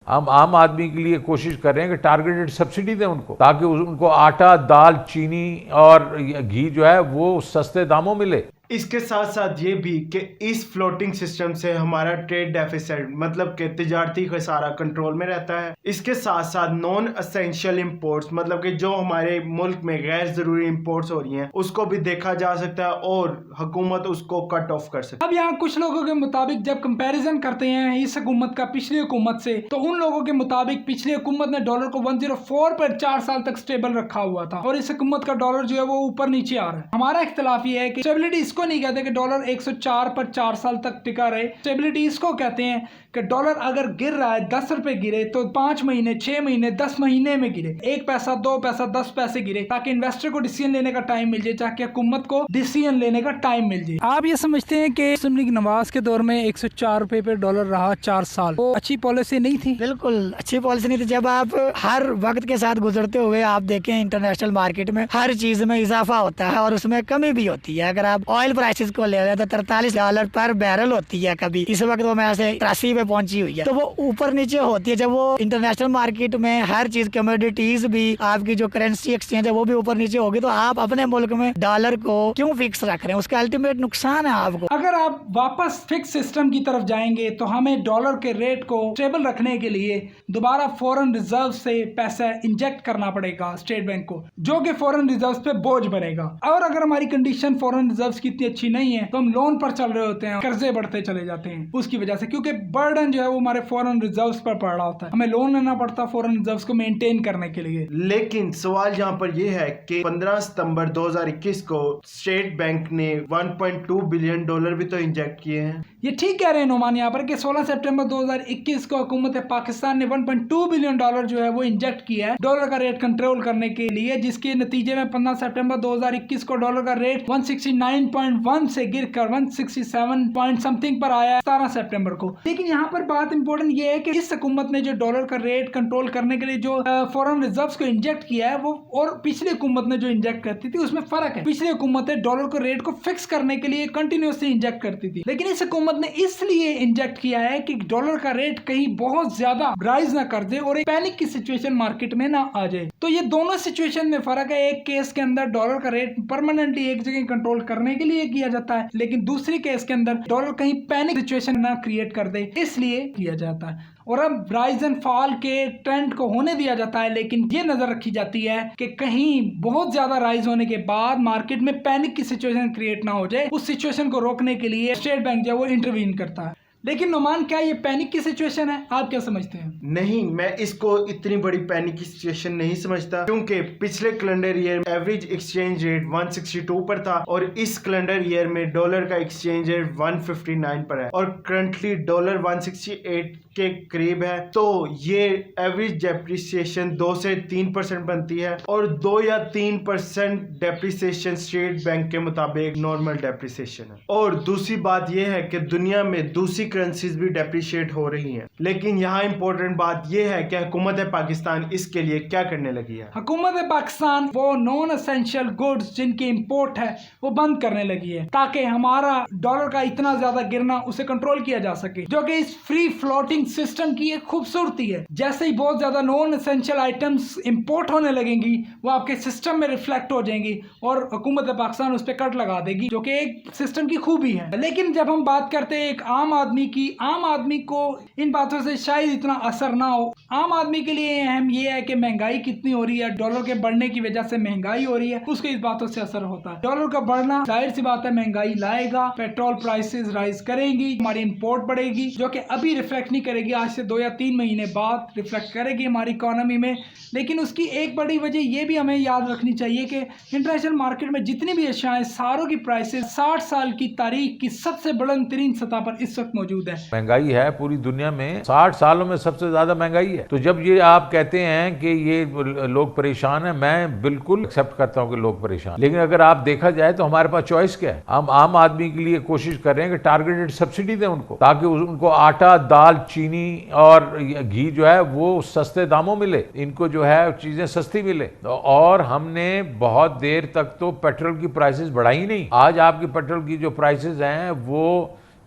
हम आम आदमी के लिए कोशिश कर रहे हैं कि टारगेटेड सब्सिडी दें उनको, ताकि उनको आटा, दाल, चीनी और घी जो है वो सस्ते दामों मिले। इसके साथ साथ ये भी कि इस फ्लोटिंग सिस्टम से हमारा ट्रेड डेफिसिट मतलब कि तिजारती खसारा कंट्रोल में रहता है। इसके साथ साथ नॉन एसेंशियल इंपोर्ट्स मतलब कि जो हमारे मुल्क में गैर जरूरी इंपोर्ट्स हो रही हैं उसको भी देखा जा सकता है और हुकूमत उसको कट ऑफ कर सकती है। अब यहाँ कुछ लोगों के मुताबिक जब कंपैरिजन करते हैं इस हुकूमत का पिछली हुकूमत से, तो उन लोगों के मुताबिक पिछली हुकूमत ने डॉलर को 104 पर 4 साल तक स्टेबल रखा हुआ था और इस हुकूमत का डॉलर जो है वो ऊपर नीचे आ रहा है। हमारा इख्तिलाफ ये है कि स्टेबिलिटी इसको नहीं कहते कि डॉलर 104 पर 4 साल तक टिका रहे। स्टेबिलिटी इसको कहते हैं कि डॉलर अगर गिर रहा है 10 रुपए गिरे तो 5 महीने, 6 महीने, 10 महीने में गिरे, 1 पैसा, 2 पैसा, 10 पैसे गिरे, ताकि इन्वेस्टर को डिसीजन लेने का टाइम मिल जाए, ताकि हुकूमत को डिसीजन लेने का टाइम मिल जाए। आप ये समझते हैं कि मुस्लिम लीग नवाज के दौर में 104 रुपए पे डॉलर रहा 4 साल, वो अच्छी पॉलिसी नहीं थी? बिल्कुल अच्छी पॉलिसी नहीं थी। जब आप हर वक्त के साथ गुजरते हुए आप देखें इंटरनेशनल मार्केट में हर चीज में इजाफा होता है और उसमें कमी भी होती है। अगर आप ऑयल प्राइसेस को ले रहे तो $43 पर बैरल होती है, कभी इस वक्त वो मैं से 83 पे पहुंची हुई है, तो वो ऊपर नीचे होती है। जब वो इंटरनेशनल मार्केट में हर चीज कमोडिटीज भी, आपकी जो करेंसी एक्सचेंज है वो भी ऊपर नीचे होगी, तो आप अपने मुल्क में डॉलर को क्यों फिक्स रख रहे हैं? उसका अल्टीमेट नुकसान है आपको। अगर आप वापस फिक्स सिस्टम की तरफ जाएंगे तो हमें डॉलर के रेट को स्टेबल रखने के लिए दोबारा फॉरेन रिजर्व से पैसा इंजेक्ट करना पड़ेगा स्टेट बैंक को, जो कि फॉरेन रिजर्व पे बोझ बनेगा। और अगर हमारी कंडीशन फॉरेन रिजर्व की इतनी अच्छी नहीं है तो हम लोन पर चल रहे होते हैं, कर्जे बढ़ते चले जाते हैं उसकी वजह से, क्योंकि बर्डन जो है वो हमारे फॉरेन रिजर्व्स पर पड़ रहा होता है, हमें लोन लेना पड़ता है फॉरेन रिजर्व्स को मेंटेन करने के लिए। लेकिन सवाल यहाँ पर यह है कि 15 सितंबर 2021 को स्टेट बैंक ने $1.2 बिलियन भी तो इंजेक्ट किए हैं। ये ठीक कह रहे हैं नोमान यहाँ पर कि 16 सितंबर 2021 को हुकूमत पाकिस्तान ने $1.2 बिलियन जो है वो इंजेक्ट किया है डॉलर का रेट कंट्रोल करने के लिए, जिसके नतीजे में 15 सितंबर 2021 को डॉलर का रेट 169.1 से गिरकर 167 पॉइंट समथिंग पर आया 17 सितंबर को। लेकिन यहाँ पर बात इंपॉर्टेंट ये है कि इस हुकूमत ने जो डॉलर का रेट कंट्रोल करने के लिए जो फॉरेन रिजर्व्स को इंजेक्ट किया है वो और पिछली हुकूमत ने जो इंजेक्ट करती थी उसमें फर्क है। पिछली हुकूमतें डॉलर को रेट को फिक्स करने के लिए कंटिन्यूसली इंजेक्ट करती थी, लेकिन इस हुकूमत ने इसलिए इंजेक्ट किया है कि डॉलर का रेट कहीं बहुत ज्यादा राइज ना कर दे और एक पैनिक की सिचुएशन मार्केट में ना आ जाए। तो ये दोनों सिचुएशन में फर्क है। एक केस के अंदर डॉलर का रेट परमानेंटली एक जगह कंट्रोल करने के लिए किया जाता है, लेकिन दूसरी केस के अंदर डॉलर कहीं पैनिक सिचुएशन ना क्रिएट कर दे इसलिए किया जाता है। और अब राइज एंड फॉल के ट्रेंड को होने दिया जाता है, लेकिन ये नजर रखी जाती है कि कहीं बहुत ज्यादा राइज होने के बाद मार्केट में पैनिक की सिचुएशन क्रिएट ना हो जाए। उस सिचुएशन को रोकने के लिए स्टेट बैंक जो है वो इंटरवीन करता है। लेकिन नोमान, क्या ये पैनिक की सिचुएशन है? आप क्या समझते हैं? नहीं, मैं इसको इतनी बड़ी पैनिक की सिचुएशन नहीं समझता, क्योंकि पिछले calendar year average exchange rate 162 पर था और इस कैलेंडर ईयर में डॉलर का एक्सचेंज रेट 159 पर है और करंटली डॉलर 168 के करीब है। तो ये एवरेज डेप्रिसिएशन 2 से 3% बनती है और 2 या 3% डेप्रिसिएशन स्टेट बैंक के मुताबिक नॉर्मल डेप्रिसिएशन है। और दूसरी बात यह है कि दुनिया में दूसरी करेंसीज भी डेप्रिशिएट हो रही हैं, लेकिन यहाँ इंपॉर्टेंट बात यह है कि हुकूमत पाकिस्तान इसके लिए क्या करने लगी है। हुकूमत पाकिस्तान वो नॉन एसेंशियल गुड्स जिनकी इंपोर्ट है वो बंद करने लगी है, ताकि हमारा डॉलर का इतना ज्यादा गिरना उसे कंट्रोल किया जा सके, जो कि इस फ्री फ्लोटिंग सिस्टम की एक खूबसूरती है। जैसे ही बहुत ज्यादा नॉन एसेंशियल आइटम्स इंपोर्ट होने लगेंगी वो आपके सिस्टम में रिफ्लेक्ट हो जाएंगी और हुकूमत पाकिस्तान उस पर कट लगा देगी, जो कि एक सिस्टम की खूबी है। लेकिन जब हम बात करते हैं एक आम आदमी को इन बातों से शायद इतना असर ना हो। आम आदमी के लिए अहम ये है कि महंगाई कितनी हो रही है, डॉलर के बढ़ने की वजह से महंगाई हो रही है, उसको इस बातों से असर होता है। डॉलर का बढ़ना जाहिर सी बात है महंगाई लाएगा, पेट्रोल प्राइसेस राइज करेंगी, हमारी इंपोर्ट बढ़ेगी, जो कि अभी रिफ्लेक्ट नहीं करेगी, आज से 2 या 3 महीने बाद रिफ्लेक्ट करेगी हमारी इकोनॉमी में। लेकिन उसकी एक बड़ी वजह ये भी हमें याद रखनी चाहिए कि इंटरनेशनल मार्केट में जितनी भी अशियाएं सारों की प्राइसेस 60 साल की तारीख की सबसे बुलंद तरीन सतह पर इस वक्त मौजूद है। महंगाई है पूरी दुनिया में 60 सालों में सबसे ज्यादा महंगाई है। तो जब ये आप कहते हैं कि ये लोग परेशान हैं, मैं बिल्कुल एक्सेप्ट करता हूं कि लोग परेशान, लेकिन अगर आप देखा जाए तो हमारे पास चॉइस क्या है। हम आम आदमी के लिए कोशिश कर रहे हैं कि टारगेटेड सब्सिडी दें उनको, ताकि उनको आटा, दाल, चीनी और घी जो है वो सस्ते दामों मिले, इनको जो है चीजें सस्ती मिले। और हमने बहुत देर तक तो पेट्रोल की प्राइसेस बढ़ाई नहीं। आज आपकी पेट्रोल की जो प्राइसेस हैं वो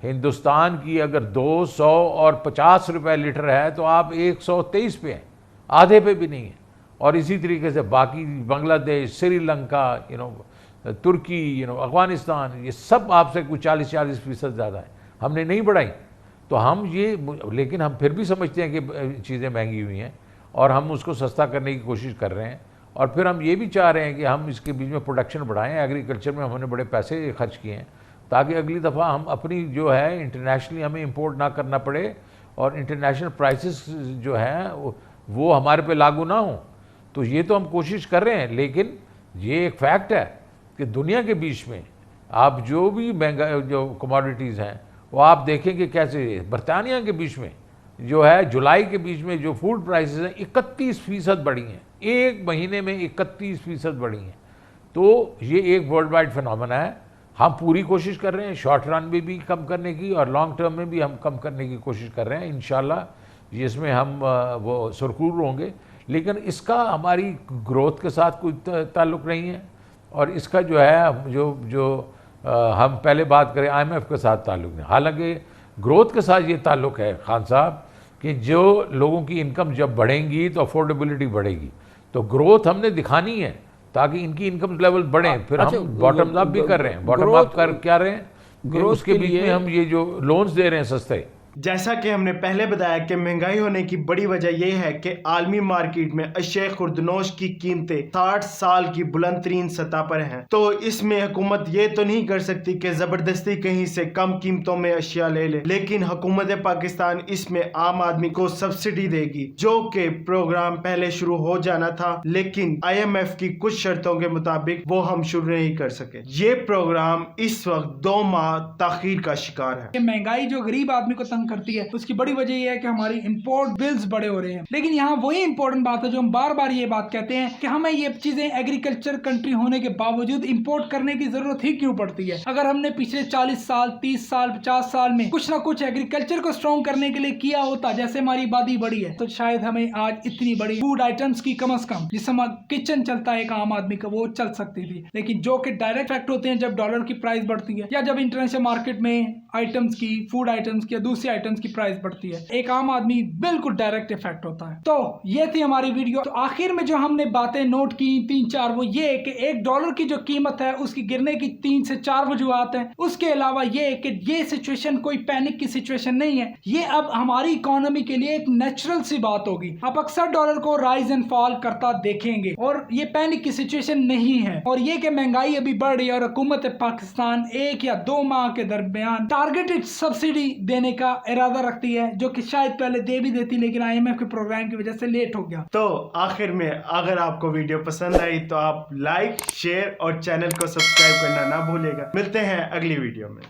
हिंदुस्तान की अगर 200 और 50 रुपए लीटर है तो आप 123 पे हैं, आधे पे भी नहीं है। और इसी तरीके से बाकी बांग्लादेश, श्रीलंका, तुर्की, अफगानिस्तान, ये सब आपसे कुछ 40% ज़्यादा है। हमने नहीं बढ़ाई तो हम ये, लेकिन हम फिर भी समझते हैं कि चीज़ें महंगी हुई हैं और हम उसको सस्ता करने की कोशिश कर रहे हैं। और फिर हम ये भी चाह रहे हैं कि हम इसके बीच में प्रोडक्शन बढ़ाएं। एग्रीकल्चर में हमने बड़े पैसे खर्च किए हैं ताकि अगली दफ़ा हम अपनी जो है इंटरनेशनली हमें इंपोर्ट ना करना पड़े और इंटरनेशनल प्राइसेस जो हैं वो हमारे पे लागू ना हो। तो ये तो हम कोशिश कर रहे हैं, लेकिन ये एक फैक्ट है कि दुनिया के बीच में आप जो भी महंगा जो कमोडिटीज़ हैं वो आप देखेंगे कैसे बरतानिया के बीच में जो है जुलाई के बीच में जो फूड प्राइसेस हैं 31% बढ़ी हैं, एक महीने में 31% बढ़ी हैं। तो ये एक वर्ल्ड वाइड फिनोमेना है। हम पूरी कोशिश कर रहे हैं शॉर्ट रन में भी कम करने की और लॉन्ग टर्म में भी हम कम करने की कोशिश कर रहे हैं। इंशाल्लाह जिसमें हम वो सुरखूर होंगे, लेकिन इसका हमारी ग्रोथ के साथ कोई ताल्लुक़ नहीं है और इसका जो है जो हम पहले बात करें IMF के साथ ताल्लुक़ नहीं। हालांकि ग्रोथ के साथ ये ताल्लुक़ है खान साहब कि जो लोगों की इनकम जब बढ़ेंगी तो अफोर्डेबिलिटी बढ़ेगी। तो ग्रोथ हमने दिखानी है ताकि इनकी इनकम लेवल बढ़े। फिर हम बॉटम अप भी कर रहे हैं। बॉटम अप कर क्या रहे हैं, ग्रोथ उसके बीच में हम ये जो लोन्स दे रहे हैं सस्ते। जैसा कि हमने पहले बताया कि महंगाई होने की बड़ी वजह यह है कि आलमी मार्केट में अशिया खुर्दनोश की कीमतें 60 साल की बुलंद तरीन सतह पर हैं। तो इसमें हुकूमत ये तो नहीं कर सकती कि जबरदस्ती कहीं से कम कीमतों में अशिया ले ले, लेकिन हुकूमत पाकिस्तान इसमें आम आदमी को सब्सिडी देगी, जो कि प्रोग्राम पहले शुरू हो जाना था, लेकिन IMF की कुछ शर्तों के मुताबिक वो हम शुरू नहीं कर सके। ये प्रोग्राम इस वक्त 2 माह ताखीर का शिकार है। महंगाई जो गरीब आदमी को करती है उसकी बड़ी वजह यह है कि हमारी इंपोर्ट बिल्स बड़े हो रहे हैं। लेकिन यहाँ वही इंपॉर्टेंट बात है जो हम बार बार ये बात कहते हैं कि हमें ये चीजें एग्रीकल्चर कंट्री होने के बावजूद इंपोर्ट करने की जरूरत ही क्यों पड़ती है। अगर हमने पिछले 40 साल 30 साल 50 साल में कुछ ना कुछ एग्रीकल्चर को स्ट्रॉन्ग करने के लिए किया होता, जैसे हमारी आबादी बढ़ी है, तो शायद हमें आज इतनी बड़ी फूड आइटम्स की कम से कम जिसमें किचन चलता है एक आम आदमी का, वो चल सकती थी। लेकिन जो कि डायरेक्ट इफेक्ट होते हैं जब डॉलर की प्राइस बढ़ती है या जब इंटरनेशनल मार्केट में आइटम्स की, फूड आइटम्स की या दूसरी आइटम्स की प्राइस बढ़ती है, एक आम आदमी बिल्कुल डायरेक्ट इफेक्ट होता है। तो ये थी हमारी वीडियो। तो आखिर में जो हमने बातें नोट की 3-4 वो ये है कि $1 की जो कीमत है उसकी गिरने की 3 से 4 वजूहत हैं। उसके अलावा ये है कि ये सिचुएशन कोई पैनिक की सिचुएशन नहीं है, ये अब हमारी इकोनॉमी के लिए एक नेचुरल सी बात होगी। आप अक्सर डॉलर को राइज एंड फॉल करता देखेंगे और ये पैनिक की सिचुएशन नहीं है। और ये कि महंगाई अभी बढ़ रही है और हुकूमत पाकिस्तान 1 या 2 माह के दरमियान टारगेटेड सब्सिडी देने का इरादा रखती है, जो कि शायद पहले दे भी देती, लेकिन IMF के प्रोग्राम की वजह से लेट हो गया। तो आखिर में अगर आपको वीडियो पसंद आई तो आप लाइक, शेयर और चैनल को सब्सक्राइब करना ना भूलिएगा। मिलते हैं अगली वीडियो में।